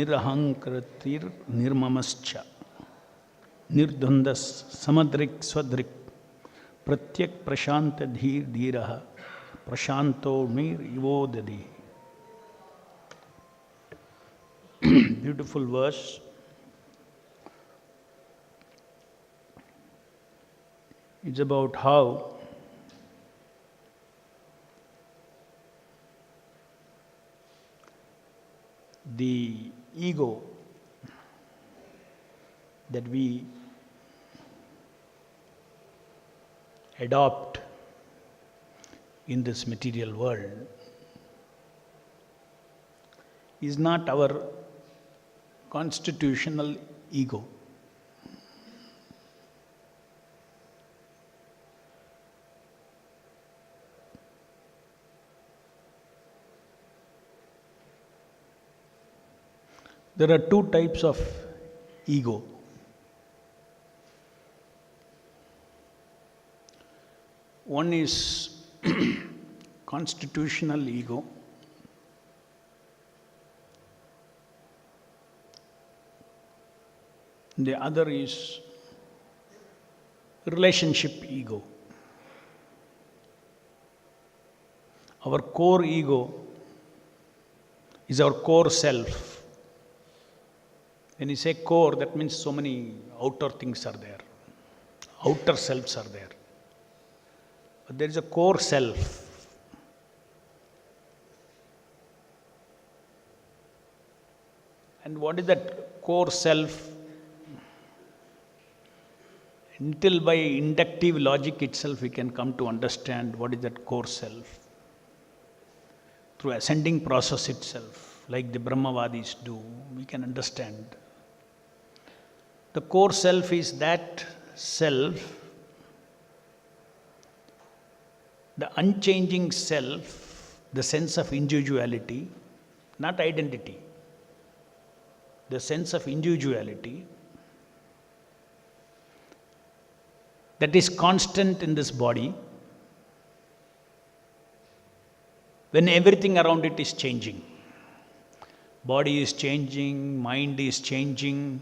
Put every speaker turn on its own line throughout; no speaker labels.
Nirahankratir nirmamascha nirdhandas samadrik swadrik pratyak prashanta dhir dhiraha prashanto mir ivodadi. Beautiful verse. It's about how the ego that we adopt in this material world is not our constitutional ego. There are two types of ego. One is constitutional ego. The other is relationship ego. Our core ego is our core self. When you say core, that means so many outer things are there. Outer selves are there. But there is a core self. And what is that core self? Until by inductive logic itself we can come to understand what is that core self. Through ascending process itself, like the Brahmavadis do, we can understand. The core self is that self, the unchanging self, the sense of individuality, not identity, the sense of individuality that is constant in this body when everything around it is changing. Body is changing, mind is changing,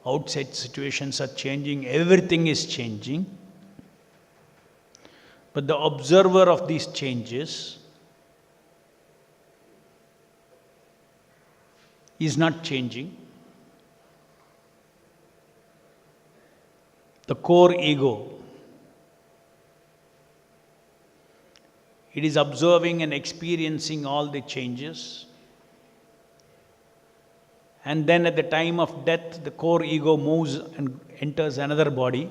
outside situations are changing, everything is changing. But the observer of these changes is not changing. The core ego, it is observing and experiencing all the changes. And then at the time of death, the core ego moves and enters another body.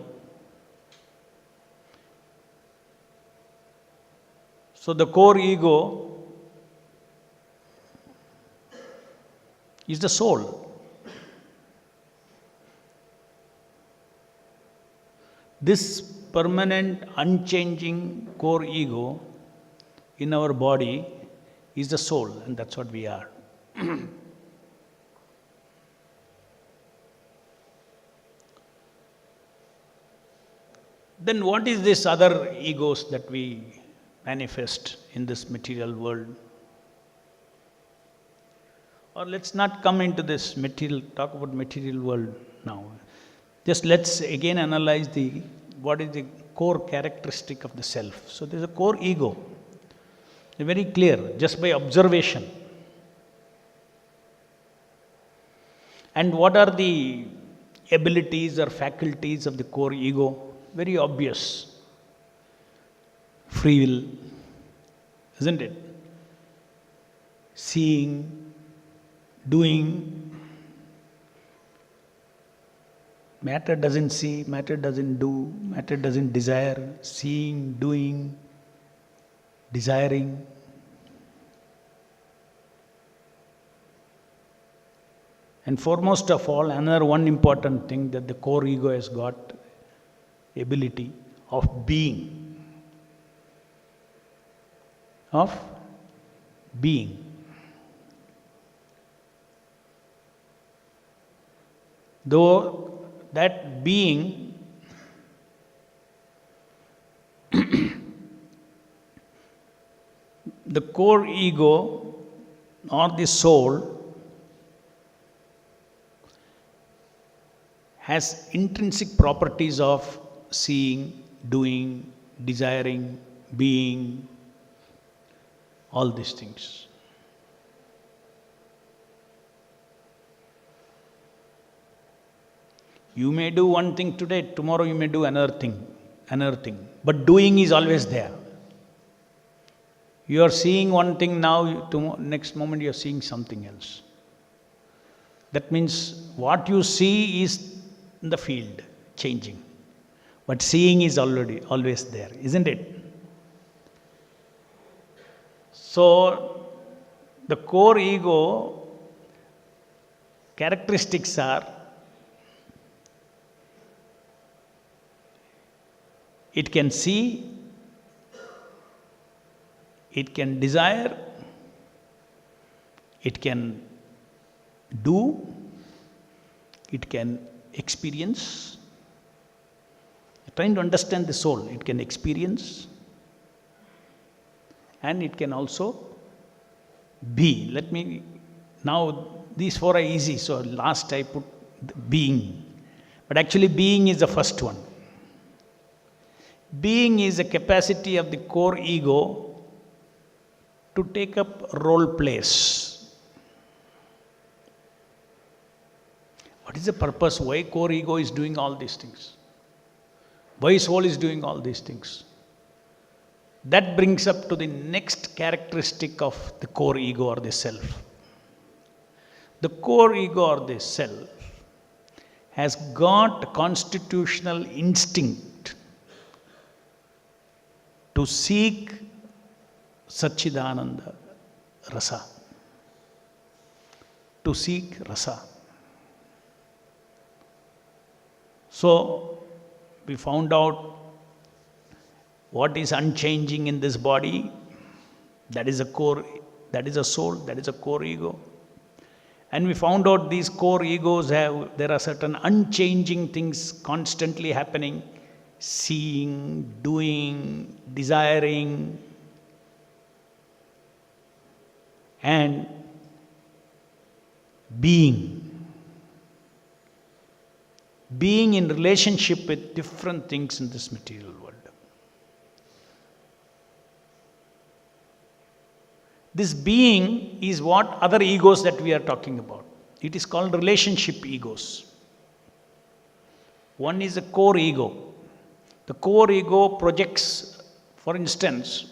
So the core ego is the soul. This permanent, unchanging core ego in our body is the soul, and that's what we are. Then what is this other egos that we manifest in this material world? Or let's not come into this material, talk about material world now. Just let's again analyze what is the core characteristic of the self. So there's a core ego. They're very clear, just by observation. And what are the abilities or faculties of the core ego? Very obvious. Free will, isn't it? Seeing, doing. Matter doesn't see, matter doesn't do, matter doesn't desire. Seeing, doing, desiring. And foremost of all, another one important thing that the core ego has got, ability of being. Of being. Though that being the core ego or the soul has intrinsic properties of seeing, doing, desiring, being, all these things. You may do one thing today, tomorrow you may do another thing. But doing is always there. You are seeing one thing now, next moment you are seeing something else. That means what you see is in the field, changing. But seeing is always there, isn't it? So, the core ego characteristics are, it can see, it can desire, it can do, it can experience. Trying to understand the soul, it can experience and it can also be. Now these four are easy, so last I put being. But actually being is the first one. Being is a capacity of the core ego to take up role plays. What is the purpose? Why core ego is doing all these things? Why soul is doing all these things? That brings up to the next characteristic of the core ego or the self. The core ego or the self has got constitutional instinct to seek Satchidananda Rasa. To seek Rasa. So, we found out what is unchanging in this body. That is a core, that is a soul, that is a core ego. And we found out these core egos there are certain unchanging things constantly happening. Seeing, doing, desiring, and being. Being in relationship with different things in this material world. This being is what other egos that we are talking about. It is called relationship egos. One is a core ego. The core ego projects, for instance,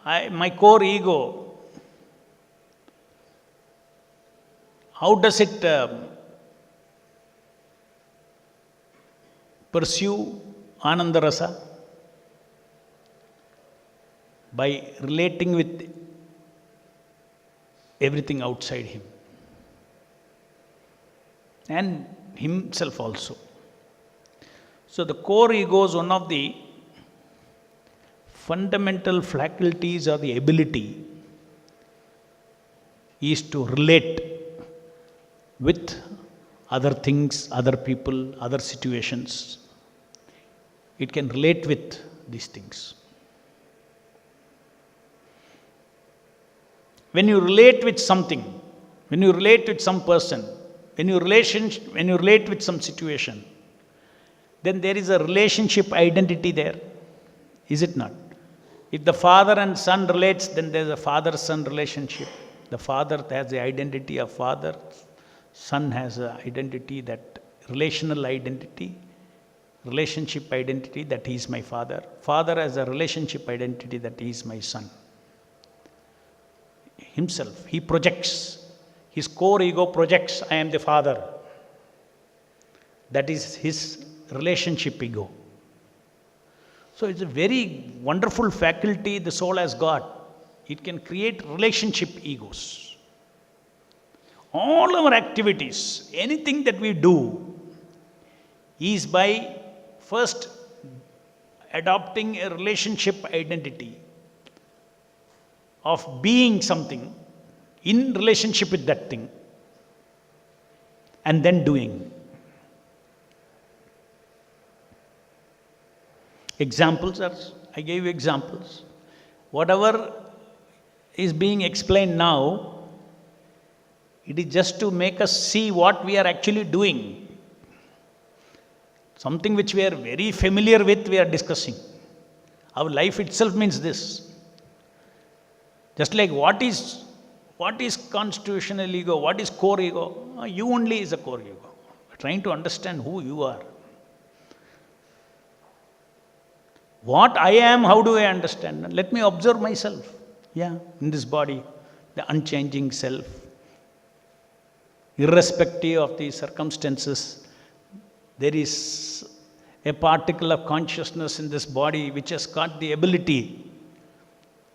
my core ego, how does it pursue Ananda Rasa? By relating with everything outside him and himself also. So the core ego is one of the fundamental faculties or the ability is to relate with other things, other people, other situations. It can relate with these things. When you relate with something, when you relate with some person, when you relate with some situation, then there is a relationship identity there, is it not? If the father and son relates, then there is a father-son relationship. The father has the identity of father, son has an identity, that relational identity, relationship identity, that he is my father. Father has a relationship identity, that he is my son. Himself, he projects, his core ego projects, I am the father. That is his relationship ego. So it's a very wonderful faculty the soul has got. It can create relationship egos. All our activities, anything that we do, is by first adopting a relationship identity of being something in relationship with that thing and then doing. Examples are I gave you examples. Whatever is being explained now, it is just to make us see what we are actually doing. Something which we are very familiar with, we are discussing. Our life itself means this. Just like what is constitutional ego, what is core ego? You only is a core ego. We're trying to understand who you are. What I am, how do I understand? Let me observe myself. Yeah, in this body, the unchanging self. Irrespective of the circumstances, there is a particle of consciousness in this body which has got the ability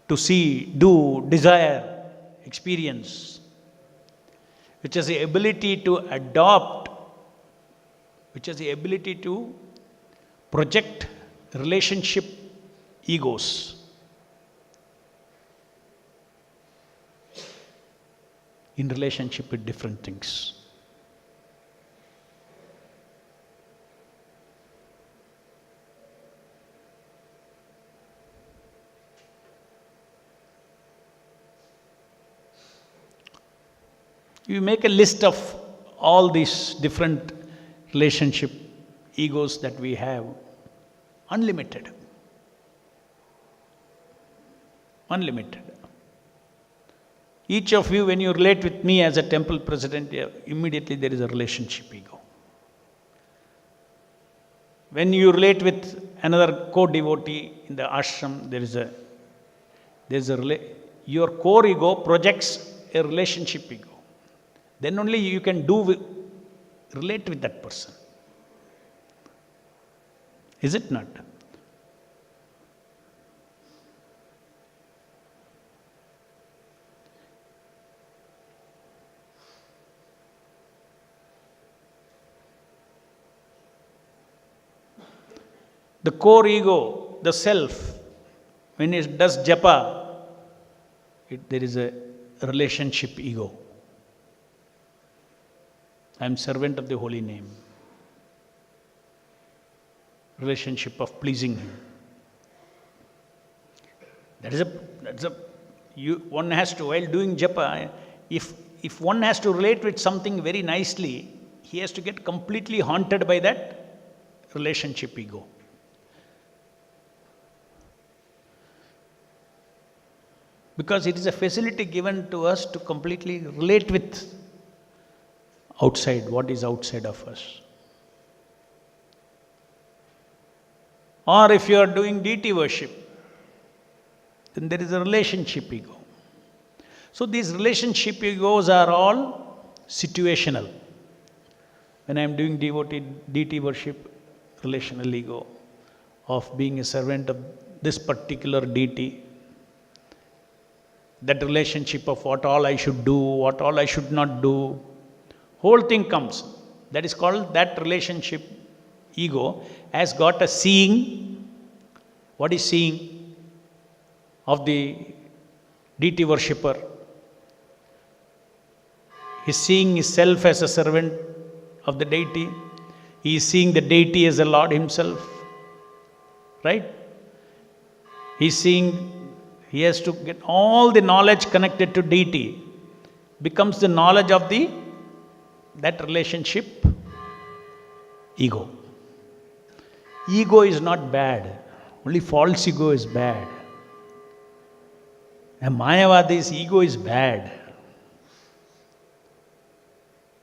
to see, do, desire, experience, which has the ability to adopt, which has the ability to project relationship egos. In relationship with different things. You make a list of all these different relationship egos that we have, unlimited. Unlimited. Each of you, when you relate with me as a temple president, immediately there is a relationship ego. When you relate with another co-devotee in the ashram, your core ego projects a relationship ego. Then only you can relate with that person. Is it not? The core ego, the self, when it does japa, there is a relationship ego. I am servant of the holy name. Relationship of pleasing him. One has to, while doing japa, if one has to relate with something very nicely, he has to get completely haunted by that relationship ego. Because it is a facility given to us to completely relate with outside, what is outside of us. Or if you are doing deity worship, then there is a relationship ego. So these relationship egos are all situational. When I am doing deity worship, relational ego of being a servant of this particular deity, that relationship of what all I should do, what all I should not do, whole thing comes. That is called, that relationship ego has got a seeing. What is seeing of the deity worshipper? He is seeing himself as a servant of the deity. He is seeing the deity as a Lord himself. Right? He is seeing, he has to get all the knowledge connected to deity, becomes the knowledge of that relationship ego. Ego is not bad. Only false ego is bad. And Mayavadi's ego is bad.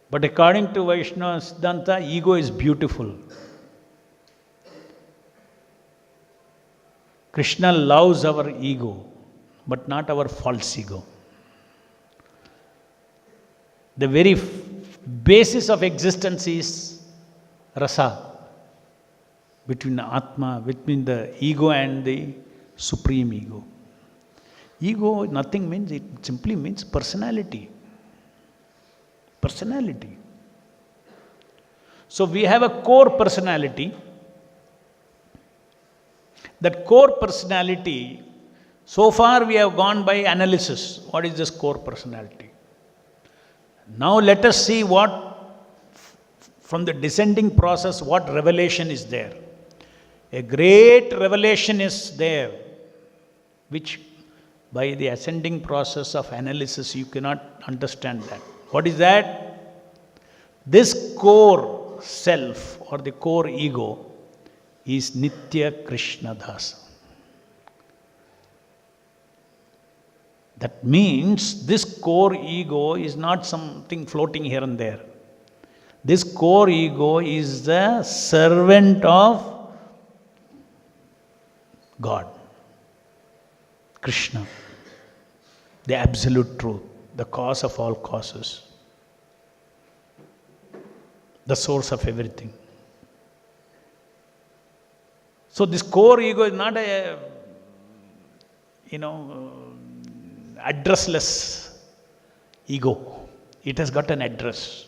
But according to Vaishnava Siddhanta, ego is beautiful. Krishna loves our ego, but not our false ego. The very basis of existence is rasa, between Atma, between the ego and the supreme ego. Ego, nothing means, it simply means personality. Personality. So we have a core personality. That core personality, so far we have gone by analysis. What is this core personality? Now let us see what, from the descending process, what revelation is there. A great revelation is there, which by the ascending process of analysis you cannot understand that. What is that? This core self or the core ego is Nitya Krishna Dasa. That means this core ego is not something floating here and there. This core ego is the servant of God, Krishna, the absolute truth, the cause of all causes, the source of everything. So this core ego is not a, addressless ego. It has got an address.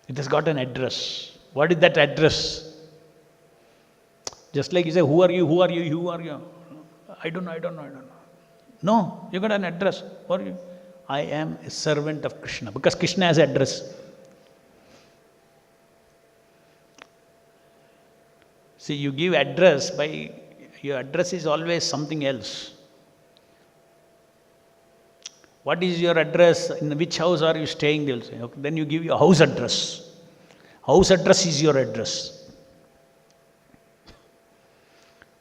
It has got an address. What is that address? Just like you say, who are you, who are you, who are you? I don't know. No, you got an address. Who are you? I am a servant of Krishna, because Krishna has an address. See, you give address by, your address is always something else. What is your address? In which house are you staying? They'll say. Okay, then you give your house address. House address is your address.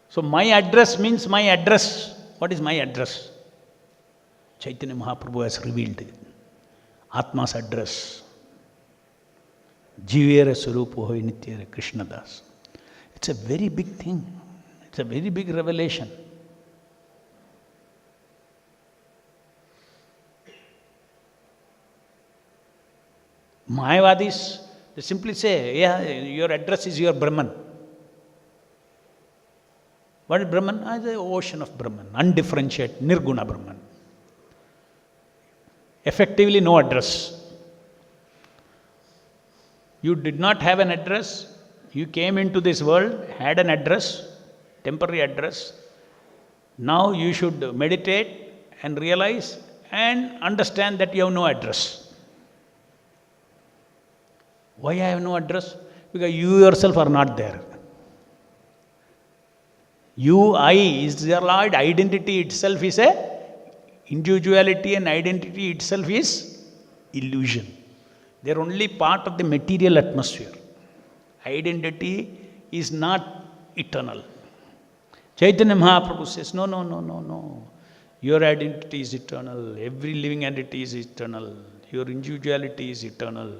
So my address means my address. What is my address? Chaitanya Mahaprabhu has revealed it. Atma's address. Jivere Swarupo Hoy Nityare Krishna Das. It's a very big thing. It's a very big revelation. Mayavadis, they simply say, yeah, your address is your Brahman. What is Brahman? The ocean of Brahman, undifferentiated, Nirguna Brahman. Effectively, no address. You did not have an address. You came into this world, had an address, temporary address. Now you should meditate and realize and understand that you have no address. Why I have no address? Because you yourself are not there. You, I, is your Lord. Identity itself is a individuality, and identity itself is illusion. They are only part of the material atmosphere. Identity is not eternal. Chaitanya Mahaprabhu says, no. Your identity is eternal. Every living entity is eternal. Your individuality is eternal.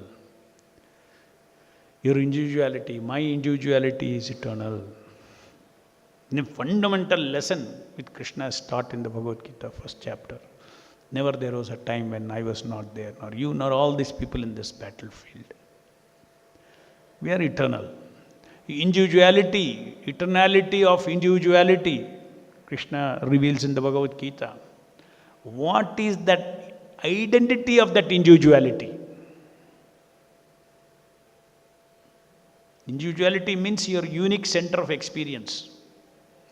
Your individuality, my individuality is eternal. In a fundamental lesson which Krishna has taught in the Bhagavad Gita, first chapter. Never there was a time when I was not there, nor you, nor all these people in this battlefield. We are eternal. Individuality, eternality of individuality, Krishna reveals in the Bhagavad Gita. What is that identity of that individuality? Individuality means your unique center of experience.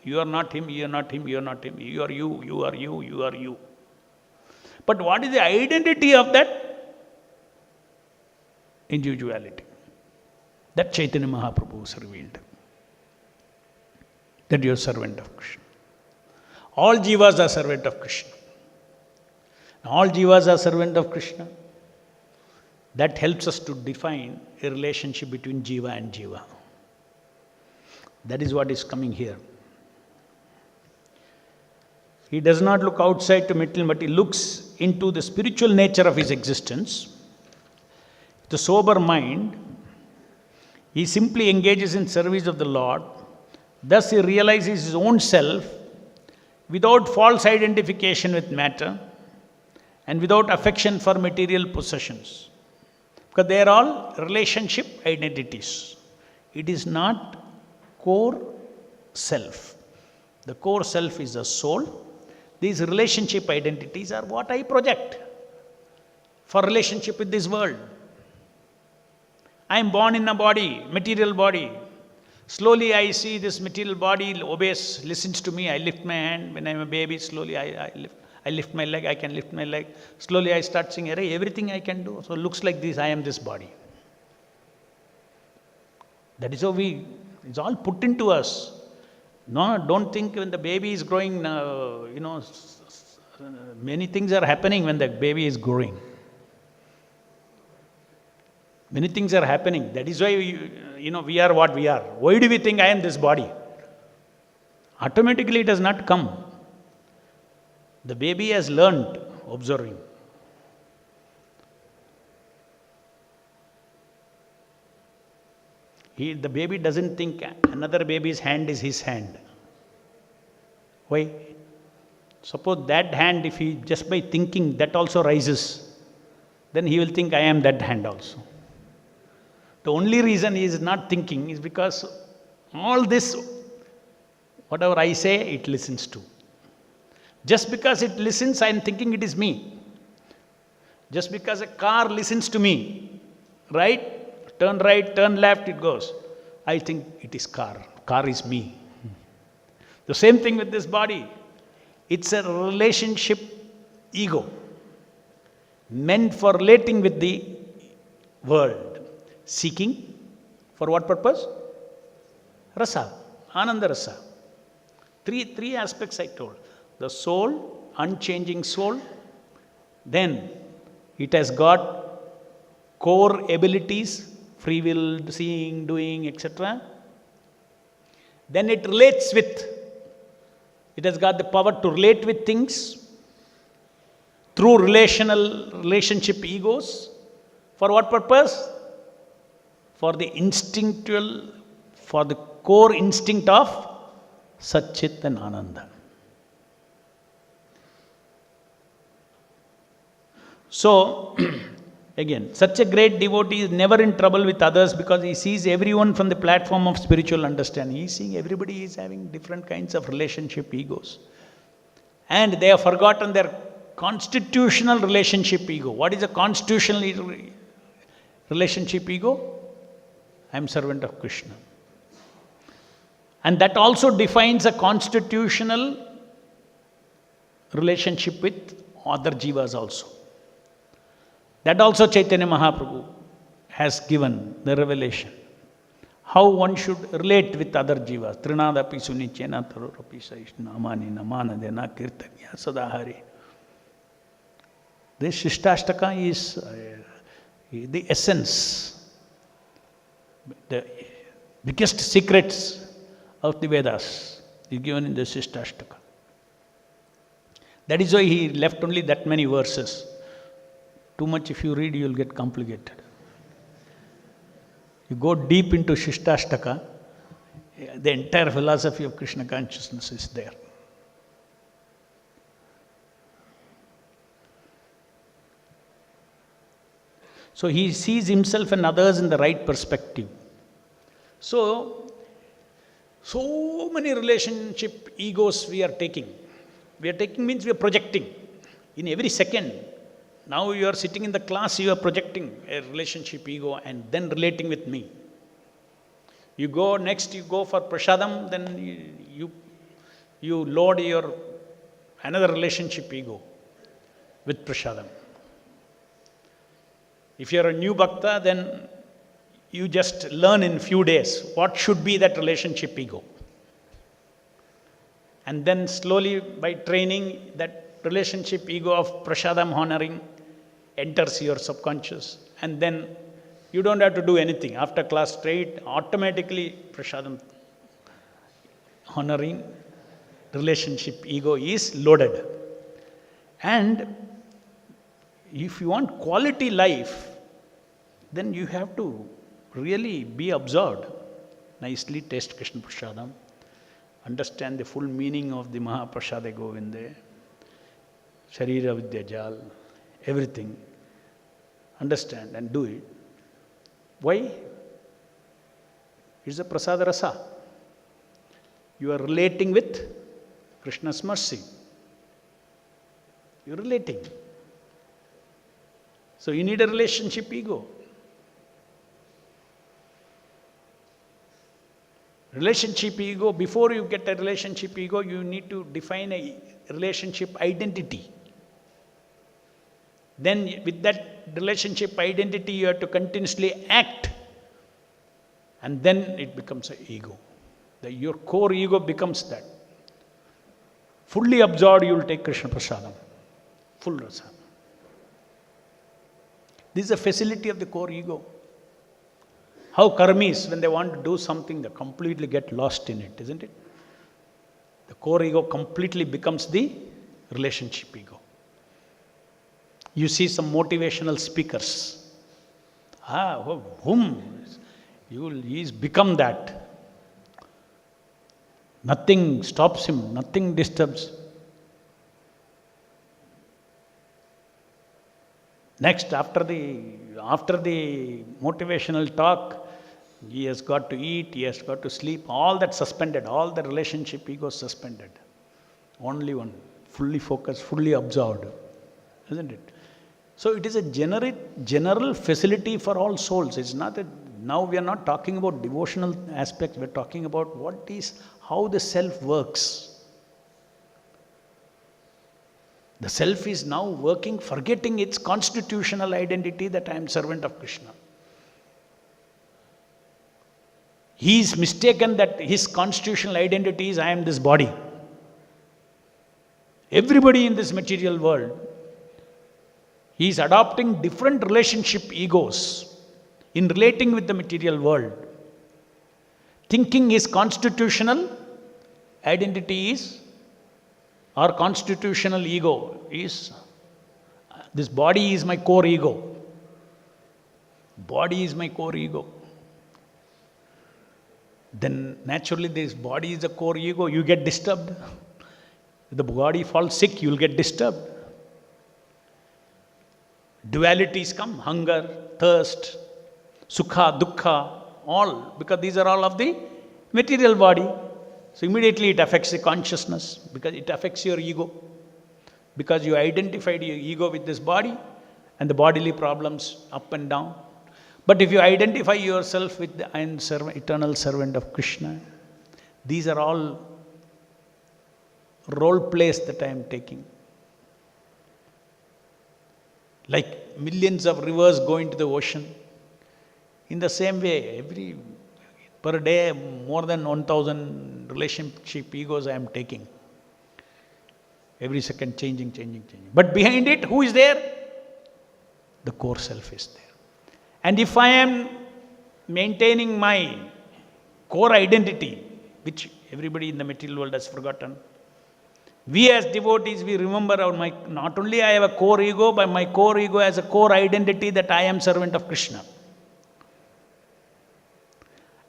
You are not him, you are not him, you are not him. You are you, you are you, you are you. But what is the identity of that individuality? That Chaitanya Mahaprabhu has revealed. That you are servant of Krishna. All jivas are servant of Krishna. All jivas are servant of Krishna. That helps us to define a relationship between jiva and jiva. That is what is coming here. He does not look outside to material, but he looks into the spiritual nature of his existence. The sober mind, he simply engages in service of the Lord. Thus he realizes his own self without false identification with matter and without affection for material possessions. Because they are all relationship identities. It is not core self. The core self is the soul. These relationship identities are what I project for relationship with this world. I am born in a body, material body. Slowly I see this material body obeys, listens to me. I lift my hand. When I am a baby, slowly I lift my leg. I can lift my leg. Slowly I start saying, everything I can do. So it looks like this, I am this body. That is how we It's all put into us. No, don't think when the baby is growing, many things are happening when the baby is growing. Many things are happening. That is why, we are what we are. Why do we think I am this body? Automatically it has not come. The baby has learned observing. The baby doesn't think another baby's hand is his hand. Why? Suppose that hand, if he just by thinking that also rises, then he will think I am that hand also. The only reason he is not thinking is because all this, whatever I say, it listens to. Just because it listens, I am thinking it is me. Just because a car listens to me, right, turn left, it goes. I think it is car. Car is me. The same thing with this body. It's a relationship ego meant for relating with the world. Seeking for what purpose? Rasa, Ananda Rasa. Three aspects I told. The soul, unchanging soul. Then it has got core abilities, free will, seeing, doing, etc. Then it relates with, it has got the power to relate with things through relationship egos. For what purpose? For the instinctual, for the core instinct of Satchit and Ananda. So, again, such a great devotee is never in trouble with others because he sees everyone from the platform of spiritual understanding. He is seeing everybody is having different kinds of relationship egos. And they have forgotten their constitutional relationship ego. What is a constitutional relationship ego? I am servant of Krishna. And that also defines a constitutional relationship with other jivas also. That also Chaitanya Mahaprabhu has given the revelation. How one should relate with other jivas. Trinadapi sunichena tarorapi saishna amani namanadena kirtanya sadahari. This Shishtashtaka is the essence, the biggest secrets of the Vedas is given in the Shishtashtaka. That is why he left only that many verses. Too much if you read, you will get complicated. You go deep into Shishtashtaka, the entire philosophy of Krishna consciousness is there. So he sees himself and others in the right perspective. So many relationship egos we are taking. We are taking means we are projecting. In every second, now you are sitting in the class, you are projecting a relationship ego and then relating with me. You go next, you go for prasadam, then you load your another relationship ego with prasadam. If you are a new bhakta, then you just learn in few days what should be that relationship ego. And then slowly by training, that relationship ego of prasadam honoring enters your subconscious. And then you don't have to do anything. After class straight, automatically prasadam honoring relationship ego is loaded. And if you want quality life, then you have to really be observed. Nicely taste Krishna Prasadam, understand the full meaning of the Mahaprasada Govinde, Sharira Vidya Jal, everything. Understand and do it. Why? It's a Prasada Rasa. You are relating with Krishna's mercy. You are relating. So you need a relationship ego. Relationship ego, before you get a relationship ego, you need to define a relationship identity. Then with that relationship identity, you have to continuously act And then it becomes an ego. Your core ego becomes that. Fully absorbed, you will take Krishna Prasadam. Full rasa. This is the facility of the core ego. How karmis, when they want to do something, they completely get lost in it, isn't it? The core ego completely becomes the relationship ego. You see some motivational speakers. He's become that. Nothing stops him, nothing disturbs. Next, after the motivational talk, he has got to eat, he has got to sleep, all that suspended, all the relationship ego suspended. Only one, fully focused, fully absorbed, isn't it? So it is a general facility for all souls. It's not that now we are not talking about devotional aspects, we're talking about how the self works. The self is now working, forgetting its constitutional identity that I am servant of Krishna. He is mistaken that his constitutional identity is I am this body. Everybody in this material world, he is adopting different relationship egos in relating with the material world. Thinking his constitutional identity is, or constitutional ego is, this body is my core ego. Body is my core ego. Then naturally this body is a core ego, you get disturbed. If the body falls sick, you will get disturbed. Dualities come, hunger, thirst, sukha, dukkha, all, because these are all of the material body. So immediately it affects the consciousness, because it affects your ego. Because you identified your ego with this body and the bodily problems up and down. But if you identify yourself with the eternal servant of Krishna, these are all role plays that I am taking. Like millions of rivers go into the ocean. In the same way, per day, more than 1,000 relationship egos I am taking. Every second changing. But behind it, who is there? The core self is there. And if I am maintaining my core identity, which everybody in the material world has forgotten, we as devotees, we remember not only I have a core ego, but my core ego has a core identity that I am servant of Krishna.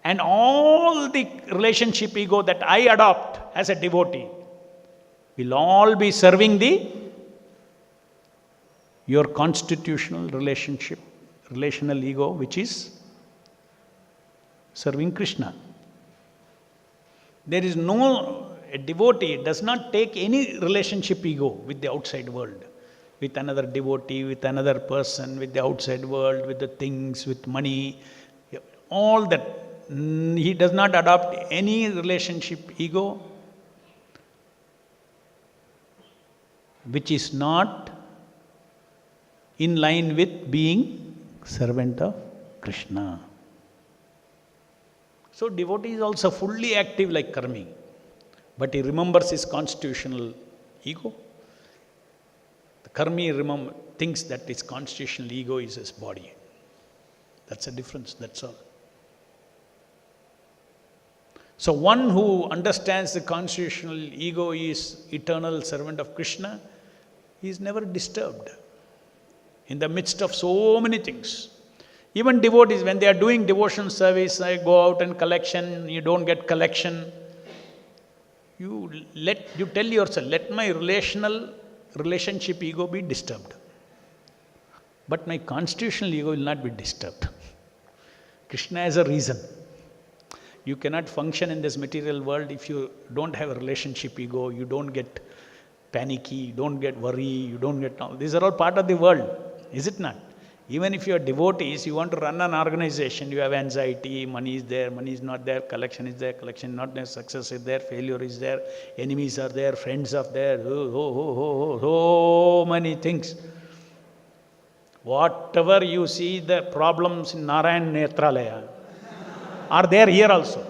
And all the relationship ego that I adopt as a devotee will all be serving your constitutional relational ego, which is serving Krishna. There is a devotee does not take any relationship ego with the outside world, with another devotee, with another person, with the outside world, with the things, with money, all that. He does not adopt any relationship ego which is not in line with being servant of Krishna. So devotee is also fully active like karmi, but he remembers his constitutional ego. The karmi thinks that his constitutional ego is his body. That's a difference, that's all. So one who understands the constitutional ego is eternal servant of Krishna, he is never disturbed in the midst of so many things. Even devotees, when they are doing devotion service, I go out and collection, you don't get collection. You tell yourself, let my relationship ego be disturbed. But my constitutional ego will not be disturbed. Krishna has a reason. You cannot function in this material world if you don't have a relationship ego, you don't get panicky, you don't get worry, you don't get all. These are all part of the world, is it not? Even if you are devotees, you want to run an organization, you have anxiety, money is there, money is not there, collection is there, collection is not there, success is there, failure is there, enemies are there, friends are there, so many things. Whatever you see the problems in Narayan Netralaya, are there here also.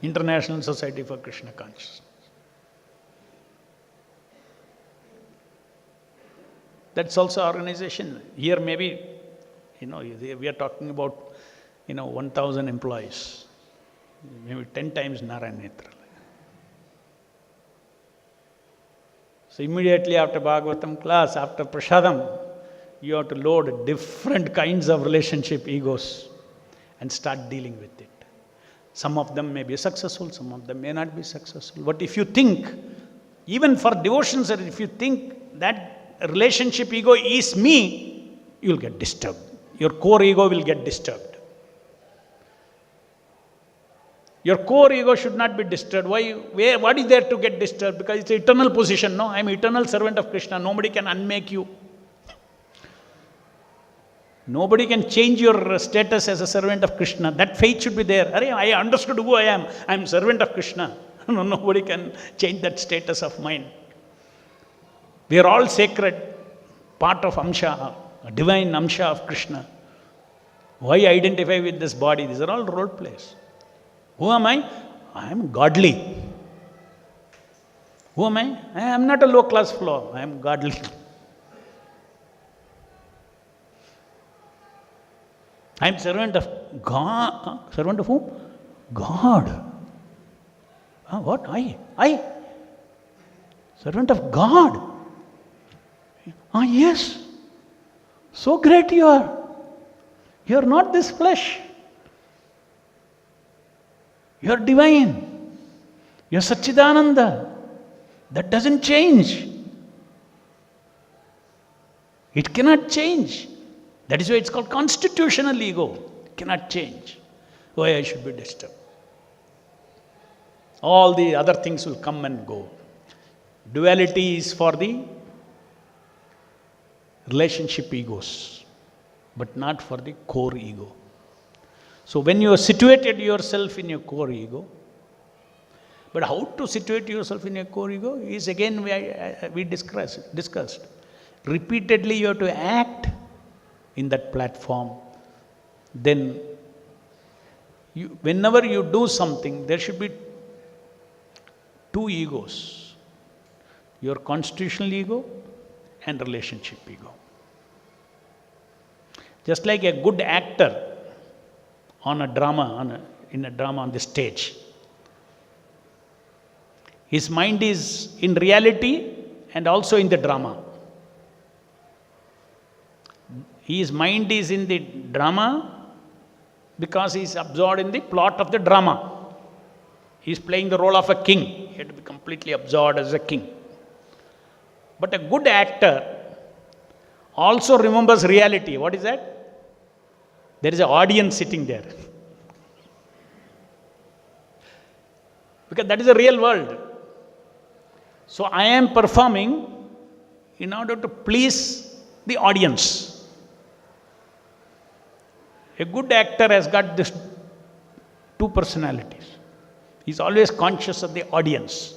International Society for Krishna Consciousness. That's also organization. Here maybe, we are talking about, 1,000 employees. Maybe 10 times Narayan Netra. So immediately after Bhagavatam class, after Prasadam, you have to load different kinds of relationship egos and start dealing with it. Some of them may be successful, some of them may not be successful. But if you think, even for devotions, if you think that relationship ego is me, you'll get disturbed. Your core ego will get disturbed. Your core ego should not be disturbed. What is there to get disturbed? Because it's an eternal position. No, I'm eternal servant of Krishna. Nobody can unmake you. Nobody can change your status as a servant of Krishna. That faith should be there. I understood who I am. I'm servant of Krishna. No, nobody can change that status of mine. We are all sacred, part of Amsha, a divine Amsha of Krishna. Why identify with this body? These are all role plays. Who am I? I am godly. Who am I? I am not a low-class fellow. I am godly. I am servant of God. Servant of whom? God. What? I? Servant of God. Yes. So great you are. You are not this flesh. You are divine. You are Satchidananda. That doesn't change. It cannot change. That is why it's called constitutional ego. It cannot change. Why I should be disturbed? All the other things will come and go. Duality is for the relationship egos, but not for the core ego. So when you have situated yourself in your core ego, but how to situate yourself in your core ego is again we discussed. Repeatedly you have to act in that platform. Then whenever you do something, there should be two egos. Your constitutional ego and relationship ego. Just like a good actor on a drama, on the stage. His mind is in reality and also in the drama. His mind is in the drama because he is absorbed in the plot of the drama. He is playing the role of a king. He had to be completely absorbed as a king. But a good actor also remembers reality. What is that? There is an audience sitting there. Because that is a real world. So I am performing in order to please the audience. A good actor has got these two personalities. He is always conscious of the audience.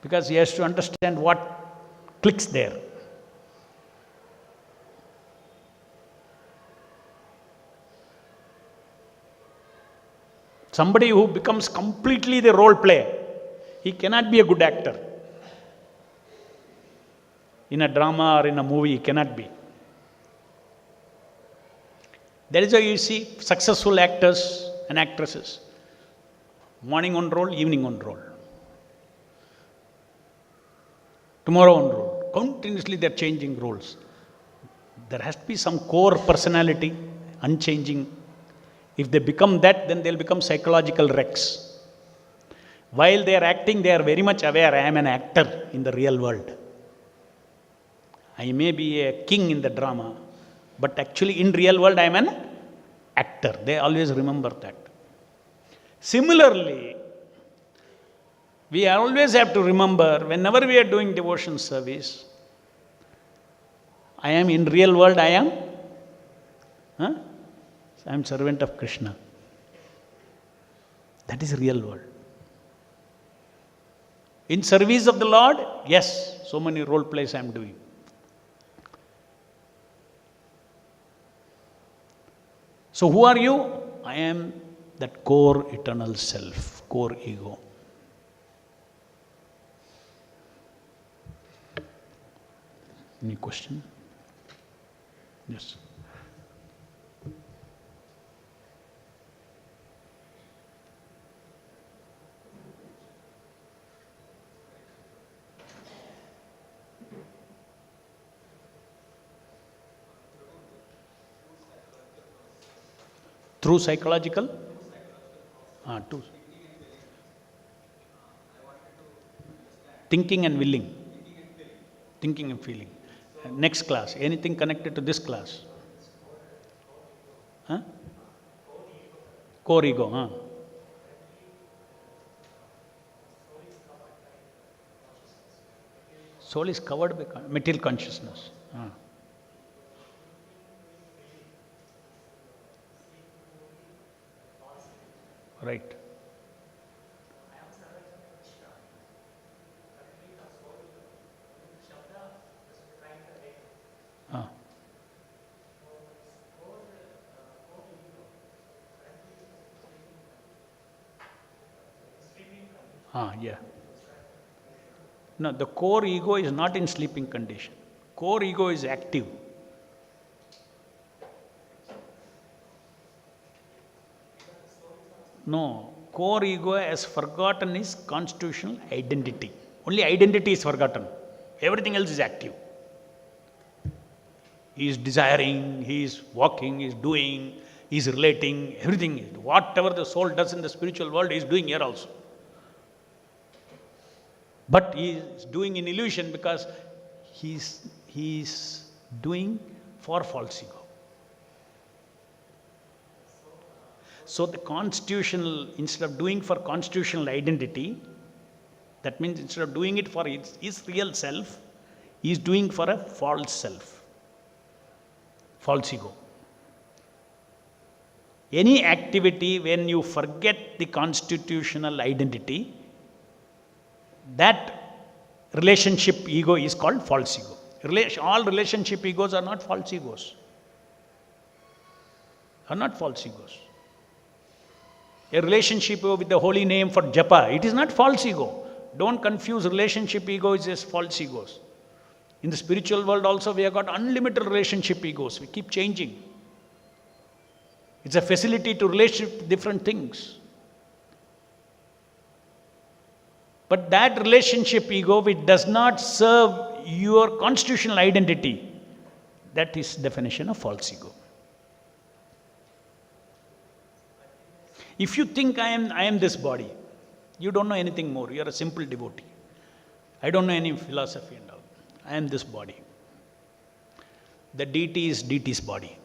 Because he has to understand what clicks there. Somebody who becomes completely the role player, he cannot be a good actor. In a drama or in a movie, he cannot be. That is why you see successful actors and actresses. Morning one role, evening one role. Tomorrow one role. Continuously they are changing roles. There has to be some core personality, unchanging. If they become that, then they'll become psychological wrecks. While they are acting, they are very much aware, I am an actor in the real world. I may be a king in the drama, but actually in real world I am an actor. They always remember that. Similarly, we always have to remember, whenever we are doing devotion service, I am in real world, I am servant of Krishna. That is real world. In service of the Lord, yes, so many role plays I am doing. So who are you? I am that core eternal self, core ego. Any question? Yes. Through psychological? Two. Thinking and willing. Thinking and feeling. Next class. Anything connected to this class? Huh? Core ego. Huh? Soul is covered by material consciousness. Huh. Right. Huh. Yeah. No, the core ego is not in sleeping condition. Core ego is active. No, core ego has forgotten his constitutional identity. Only identity is forgotten. Everything else is active. He is desiring, he is walking, he is doing, he is relating, everything. Whatever the soul does in the spiritual world, he is doing here also. But he is doing in illusion because he is doing for false ego. So the constitutional, instead of doing for constitutional identity, that means instead of doing it for his real self, he is doing for a false self, false ego. Any activity when you forget the constitutional identity, that relationship ego is called false ego. All relationship egos are not false egos. Are not false egos. A relationship ego with the holy name for japa, it is not false ego. Don't confuse relationship egos as false egos. In the spiritual world also we have got unlimited relationship egos. We keep changing. It's a facility to relate to different things. But that relationship ego which does not serve your constitutional identity, that is definition of false ego. If you think I am this body, you don't know anything more. You are a simple devotee. I don't know any philosophy and all. I am this body. The deity is deity's body.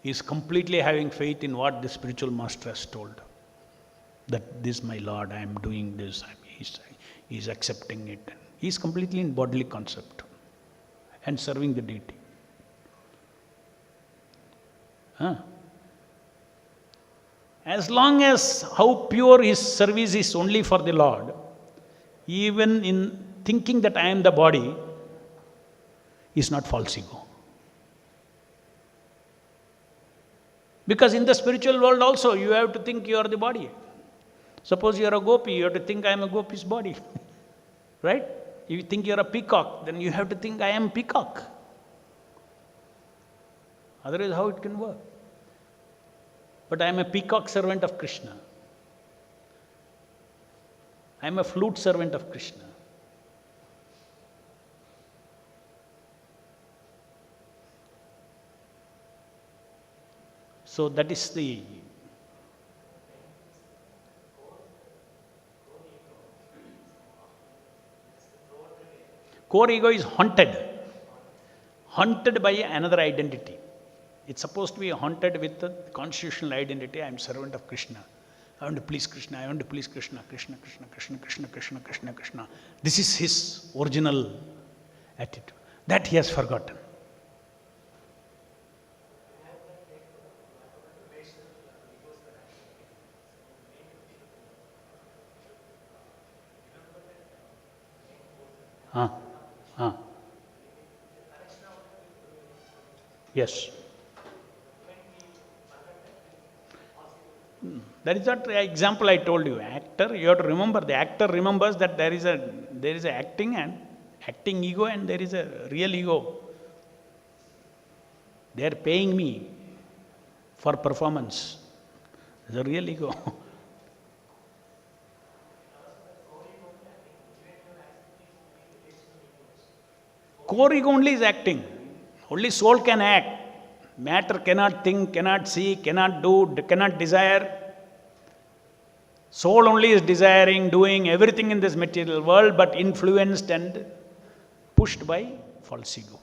He is completely having faith in what the spiritual master has told. That this my Lord, I am doing this, he is accepting it. He is completely in bodily concept and serving the deity. As long as how pure his service is only for the Lord, even in thinking that I am the body, is not false ego. Because in the spiritual world also, you have to think you are the body. Suppose you are a gopi, you have to think I am a gopi's body. Right? If you think you are a peacock, then you have to think I am peacock. Otherwise, how it can work? But I am a peacock servant of Krishna. I am a flute servant of Krishna. So that is the core ego is haunted by another identity. It's supposed to be haunted with the constitutional identity. I am servant of Krishna. I want to please Krishna. I want to please Krishna. Krishna, Krishna, Krishna, Krishna, Krishna, Krishna, Krishna. This is his original attitude. That he has forgotten. Yes. That is what example I told you. Actor, you have to remember, the actor remembers that there is a acting and acting ego and there is a real ego. They are paying me for performance. The real ego. Core ego only is acting. Only soul can act. Matter cannot think, cannot see, cannot do, cannot desire. Soul only is desiring, doing everything in this material world, but influenced and pushed by false ego.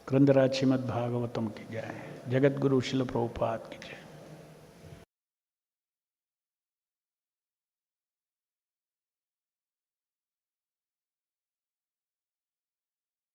ग्रंथराज Shrimad Bhagavatam की जय, जगत गुरु शिल प्रभुपाद की जय.